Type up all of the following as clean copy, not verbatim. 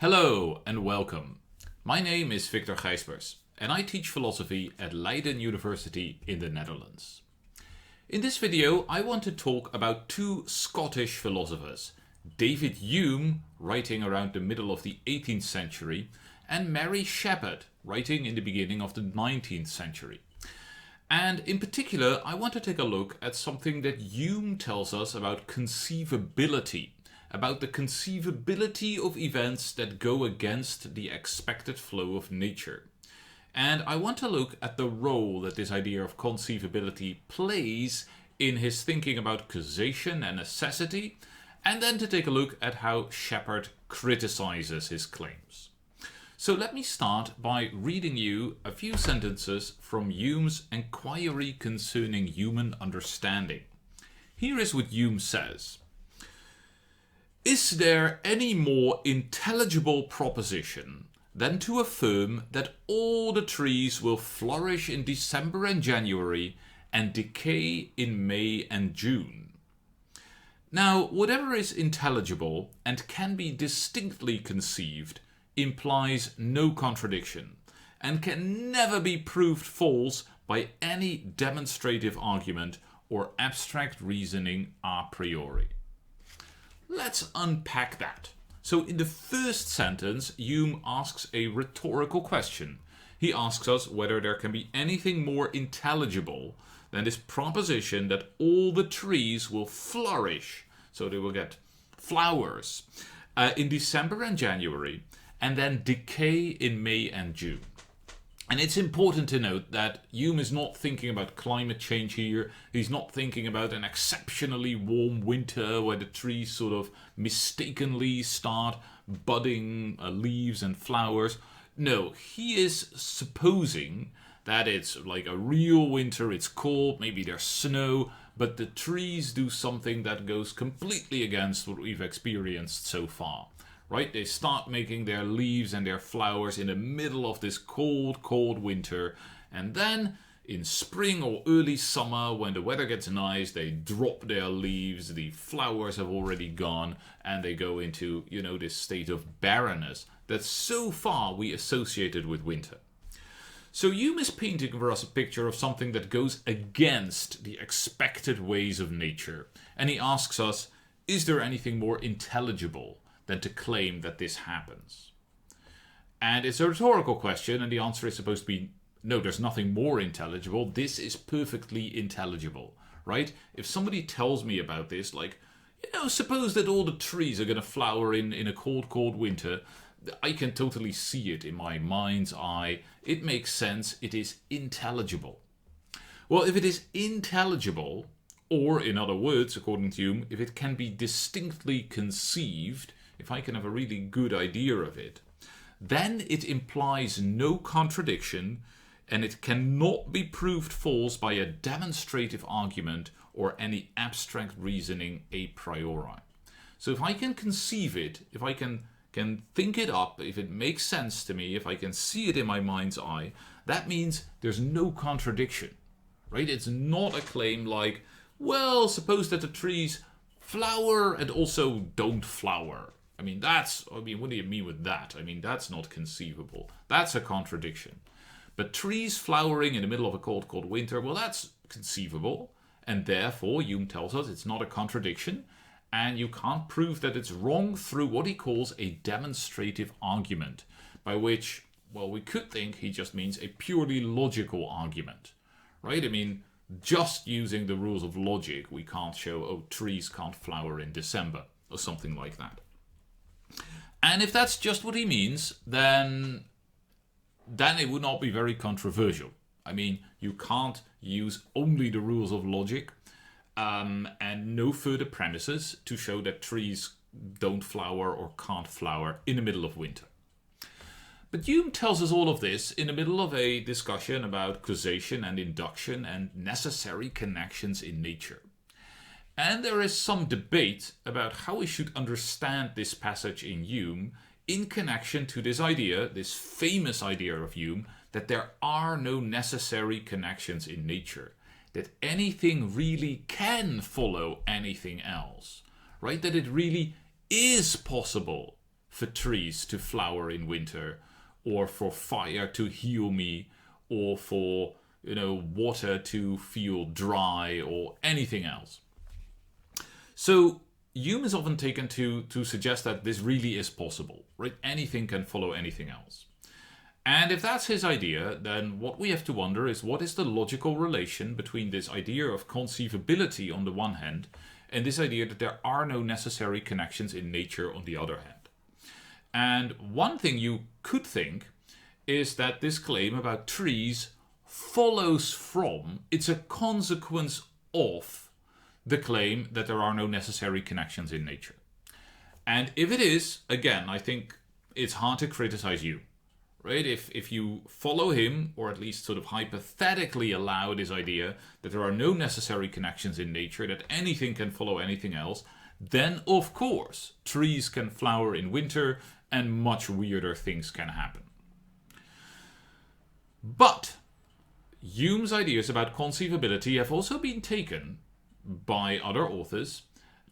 Hello and welcome. My name is Victor Gijsbers and I teach philosophy at Leiden University in the Netherlands. In this video I want to talk about two Scottish philosophers, David Hume, writing around the middle of the 18th century, and Mary Sheppard, writing in the beginning of the 19th century. And in particular, I want to take a look at something that Hume tells us about conceivability, about the conceivability of events that go against the expected flow of nature. And I want to look at the role that this idea of conceivability plays in his thinking about causation and necessity, and then to take a look at how Sheppard criticizes his claims. So let me start by reading you a few sentences from Hume's Enquiry Concerning Human Understanding. Here is what Hume says. Is there any more intelligible proposition than to affirm that all the trees will flourish in December and January and decay in May and June? Now, whatever is intelligible and can be distinctly conceived implies no contradiction and can never be proved false by any demonstrative argument or abstract reasoning a priori. Let's unpack that. So in the first sentence, Hume asks a rhetorical question. He asks us whether there can be anything more intelligible than this proposition that all the trees will flourish, so they will get flowers, in December and January, and then decay in May and June. And it's important to note that Hume is not thinking about climate change here. He's not thinking about an exceptionally warm winter where the trees sort of mistakenly start budding leaves and flowers. No, he is supposing that it's like a real winter, it's cold, maybe there's snow, but the trees do something that goes completely against what we've experienced so far. Right? They start making their leaves and their flowers in the middle of this cold, cold winter. And then in spring or early summer, when the weather gets nice, they drop their leaves, the flowers have already gone, and they go into, this state of barrenness that so far we associated with winter. So Hume is painting for us a picture of something that goes against the expected ways of nature. And he asks us, is there anything more intelligible than to claim that this happens? And it's a rhetorical question, and the answer is supposed to be, no, there's nothing more intelligible. This is perfectly intelligible, right? If somebody tells me about this, like, suppose that all the trees are going to flower in a cold, cold winter, I can totally see it in my mind's eye. It makes sense. It is intelligible. Well, if it is intelligible, or in other words, according to Hume, if it can be distinctly conceived, if I can have a really good idea of it, then it implies no contradiction and it cannot be proved false by a demonstrative argument or any abstract reasoning a priori. So if I can conceive it, if I can think it up, if it makes sense to me, if I can see it in my mind's eye, that means there's no contradiction, right? It's not a claim like, well, suppose that the trees flower and also don't flower. What do you mean with that? That's not conceivable. That's a contradiction. But trees flowering in the middle of a cold, cold winter, well, that's conceivable. And therefore, Hume tells us it's not a contradiction. And you can't prove that it's wrong through what he calls a demonstrative argument, by which, well, we could think he just means a purely logical argument, right? Just using the rules of logic, we can't show, trees can't flower in December, or something like that. And if that's just what he means, then it would not be very controversial. You can't use only the rules of logic and no further premises to show that trees don't flower or can't flower in the middle of winter. But Hume tells us all of this in the middle of a discussion about causation and induction and necessary connections in nature. And there is some debate about how we should understand this passage in Hume in connection to this idea, this famous idea of Hume, that there are no necessary connections in nature, that anything really can follow anything else, right? That it really is possible for trees to flower in winter, or for fire to heal me, or for, water to feel dry, or anything else. So Hume is often taken to suggest that this really is possible, right? Anything can follow anything else. And if that's his idea, then what we have to wonder is, what is the logical relation between this idea of conceivability on the one hand and this idea that there are no necessary connections in nature on the other hand? And one thing you could think is that this claim about trees follows from, it's a consequence of the claim that there are no necessary connections in nature. And if it is, again, I think it's hard to criticize you. Right? If you follow him, or at least sort of hypothetically allow this idea that there are no necessary connections in nature, that anything can follow anything else, then of course trees can flower in winter and much weirder things can happen. But Hume's ideas about conceivability have also been taken by other authors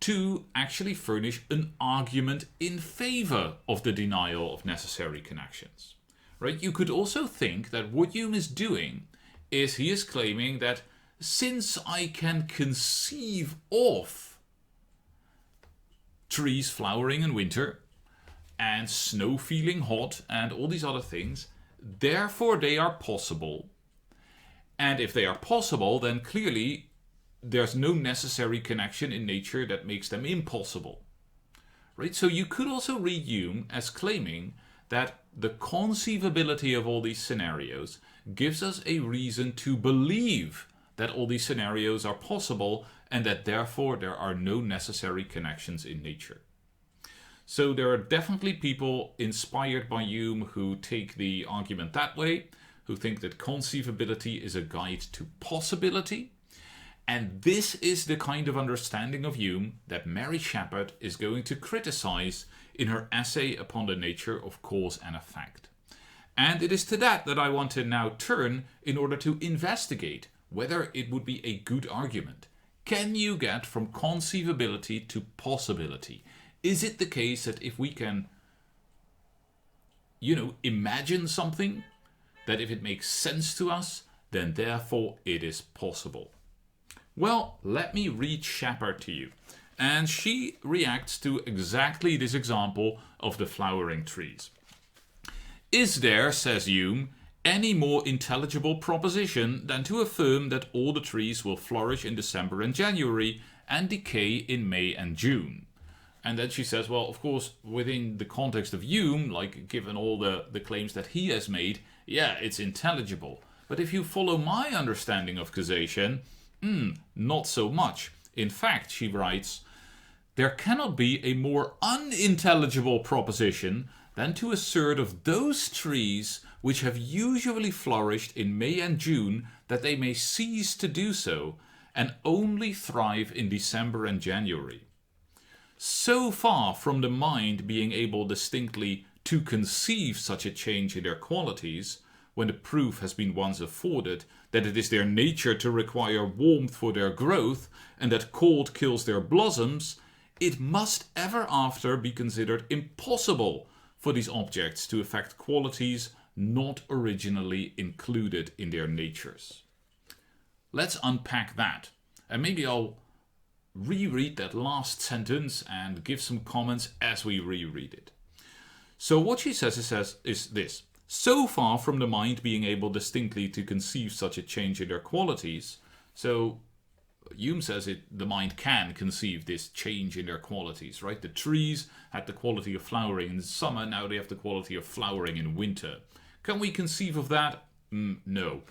to actually furnish an argument in favor of the denial of necessary connections. Right? You could also think that what Hume is doing is he is claiming that since I can conceive of trees flowering in winter and snow feeling hot and all these other things, therefore they are possible. And if they are possible, then clearly there's no necessary connection in nature that makes them impossible. Right? So you could also read Hume as claiming that the conceivability of all these scenarios gives us a reason to believe that all these scenarios are possible and that therefore there are no necessary connections in nature. So there are definitely people inspired by Hume who take the argument that way, who think that conceivability is a guide to possibility. And this is the kind of understanding of Hume that Mary Shepard is going to criticize in her essay upon the nature of cause and effect. And it is to that I want to now turn in order to investigate whether it would be a good argument. Can you get from conceivability to possibility? Is it the case that if we can, imagine something, that if it makes sense to us, then therefore it is possible? Well, let me read Shepard to you. And she reacts to exactly this example of the flowering trees. Is there, says Hume, any more intelligible proposition than to affirm that all the trees will flourish in December and January and decay in May and June? And then she says, well, of course, within the context of Hume, like given all the claims that he has made, yeah, it's intelligible. But if you follow my understanding of causation, not so much. In fact, she writes, there cannot be a more unintelligible proposition than to assert of those trees which have usually flourished in May and June that they may cease to do so and only thrive in December and January. So far from the mind being able distinctly to conceive such a change in their qualities, when the proof has been once afforded that it is their nature to require warmth for their growth and that cold kills their blossoms, it must ever after be considered impossible for these objects to affect qualities not originally included in their natures. Let's unpack that, and maybe I'll reread that last sentence and give some comments as we reread it. So what she says is this: so far from the mind being able distinctly to conceive such a change in their qualities, so Hume says the mind can conceive this change in their qualities, right? The trees had the quality of flowering in summer, now they have the quality of flowering in winter. Can we conceive of that? No.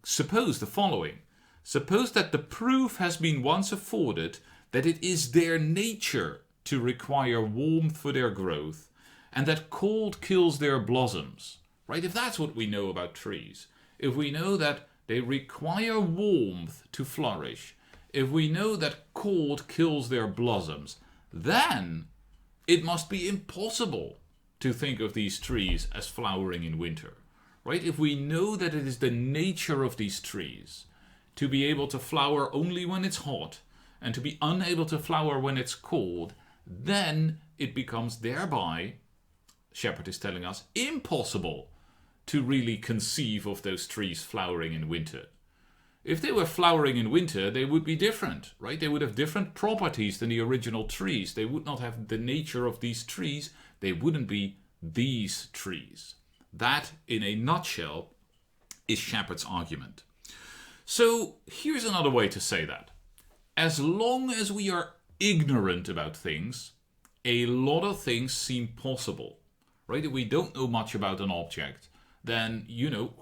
Suppose the following. Suppose that the proof has been once afforded that it is their nature to require warmth for their growth, and that cold kills their blossoms, right? If that's what we know about trees, if we know that they require warmth to flourish, if we know that cold kills their blossoms, then it must be impossible to think of these trees as flowering in winter, right? If we know that it is the nature of these trees to be able to flower only when it's hot and to be unable to flower when it's cold, then it becomes thereby, Shepard is telling us, impossible to really conceive of those trees flowering in winter. If they were flowering in winter, they would be different, right? They would have different properties than the original trees. They would not have the nature of these trees. They wouldn't be these trees. That, in a nutshell, is Shepard's argument. So here's another way to say that. As long as we are ignorant about things, a lot of things seem possible, right? If we don't know much about an object, then,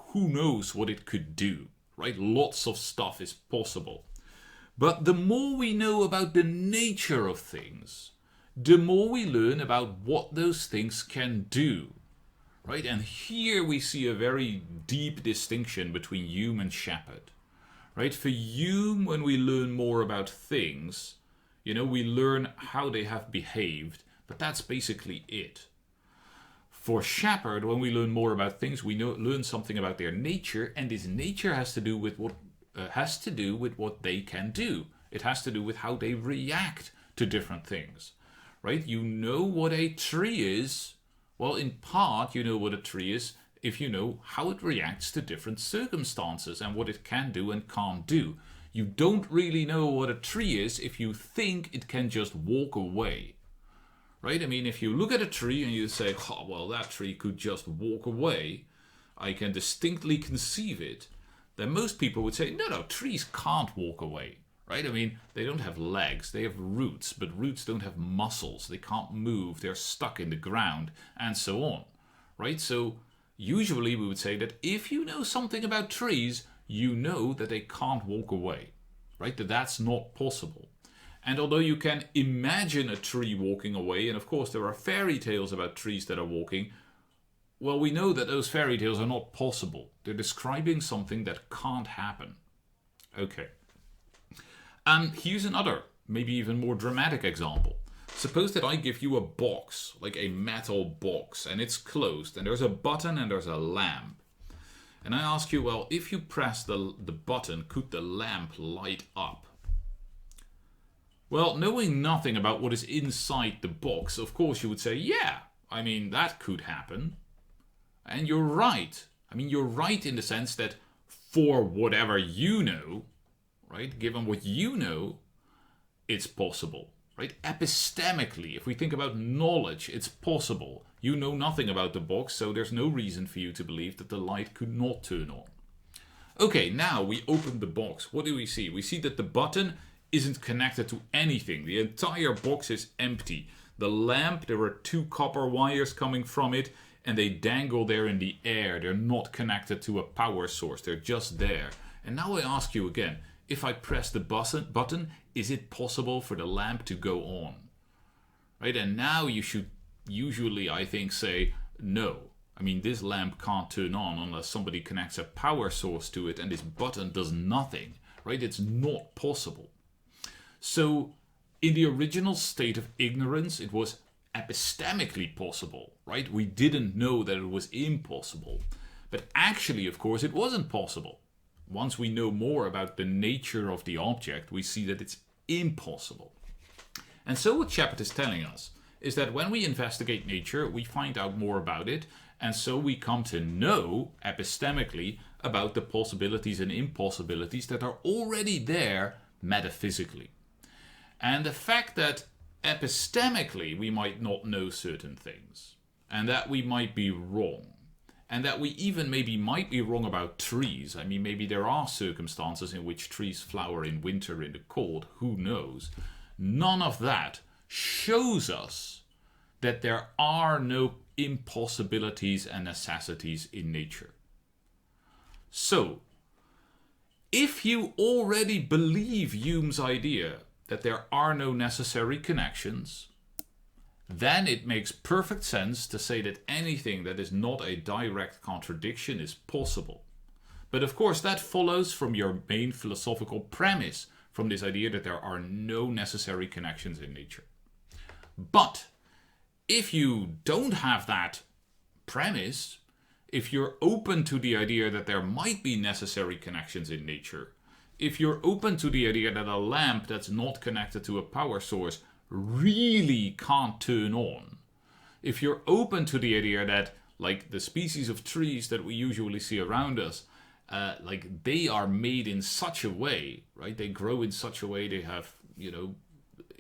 who knows what it could do, right? Lots of stuff is possible. But the more we know about the nature of things, the more we learn about what those things can do, right? And here we see a very deep distinction between Hume and Shepard, right? For Hume, when we learn more about things, we learn how they have behaved, but that's basically it. For Shepard, when we learn more about things, we learn something about their nature, and this nature has to do with what they can do. It has to do with how they react to different things, right? You know what a tree is. Well, in part, you know what a tree is if you know how it reacts to different circumstances and what it can do and can't do. You don't really know what a tree is if you think it can just walk away, right? I mean, if you look at a tree and you say, oh, well, that tree could just walk away, I can distinctly conceive it, then most people would say, no, trees can't walk away, right? I mean, they don't have legs, they have roots, but roots don't have muscles, they can't move, they're stuck in the ground, and so on, right? So usually we would say that if you know something about trees, you know that they can't walk away, right? That's not possible. And although you can imagine a tree walking away, and of course there are fairy tales about trees that are walking, well, we know that those fairy tales are not possible. They're describing something that can't happen. Okay. And here's another, maybe even more dramatic example. Suppose that I give you a box, like a metal box, and it's closed, and there's a button and there's a lamp. And I ask you, well, if you press the button, could the lamp light up? Well, knowing nothing about what is inside the box, of course you would say, yeah, I mean, that could happen. And you're right. I mean, you're right in the sense that for whatever you know, right, given what you know, it's possible, right? Epistemically, if we think about knowledge, it's possible. You know nothing about the box, so there's no reason for you to believe that the light could not turn on. Okay, now we open the box. What do we see? We see that the button isn't connected to anything. The entire box is empty. The lamp, there are 2 copper wires coming from it, and they dangle there in the air. They're not connected to a power source. They're just there. And now I ask you again, if I press the button, is it possible for the lamp to go on? Right? And now you should usually, I think, say no. I mean, this lamp can't turn on unless somebody connects a power source to it, and this button does nothing, right? It's not possible. So in the original state of ignorance, it was epistemically possible, right? We didn't know that it was impossible. But actually, of course, it wasn't possible. Once we know more about the nature of the object, we see that it's impossible. And so what Shepard is telling us is that when we investigate nature, we find out more about it, and so we come to know epistemically about the possibilities and impossibilities that are already there metaphysically. And the fact that epistemically we might not know certain things, and that we might be wrong, and that we even maybe might be wrong about trees. I mean, maybe there are circumstances in which trees flower in winter in the cold, who knows? None of that shows us that there are no impossibilities and necessities in nature. So, if you already believe Hume's idea that there are no necessary connections, then it makes perfect sense to say that anything that is not a direct contradiction is possible. But of course that follows from your main philosophical premise, from this idea that there are no necessary connections in nature. But if you don't have that premise, if you're open to the idea that there might be necessary connections in nature, if you're open to the idea that a lamp that's not connected to a power source really can't turn on, if you're open to the idea that, like, the species of trees that we usually see around us, like, they are made in such a way, right? They grow in such a way, they have,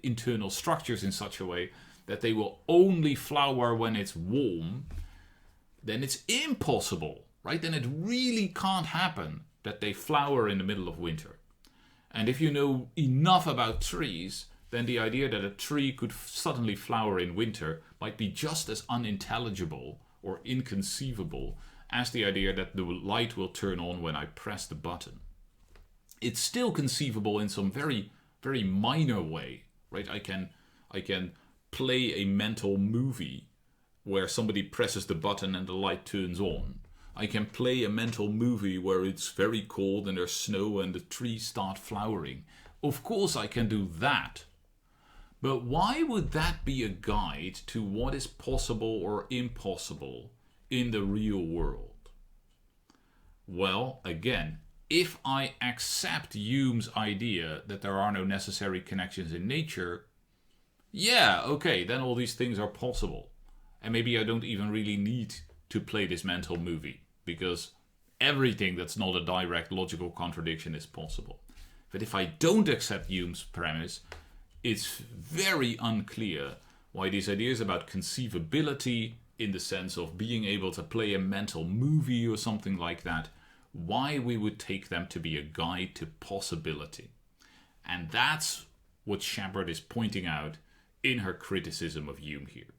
internal structures in such a way that they will only flower when it's warm, then it's impossible, right? Then it really can't happen that they flower in the middle of winter. And if you know enough about trees, then the idea that a tree could suddenly flower in winter might be just as unintelligible or inconceivable as the idea that the light will turn on when I press the button. It's still conceivable in some very, very minor way, right? I can play a mental movie where somebody presses the button and the light turns on. I can play a mental movie where it's very cold and there's snow and the trees start flowering. Of course I can do that. But why would that be a guide to what is possible or impossible in the real world? Well, again, if I accept Hume's idea that there are no necessary connections in nature, yeah, okay, then all these things are possible. And maybe I don't even really need to play this mental movie, because everything that's not a direct logical contradiction is possible. But if I don't accept Hume's premise, it's very unclear why these ideas about conceivability, in the sense of being able to play a mental movie or something like that, why we would take them to be a guide to possibility. And that's what Shepard is pointing out in her criticism of Hume here.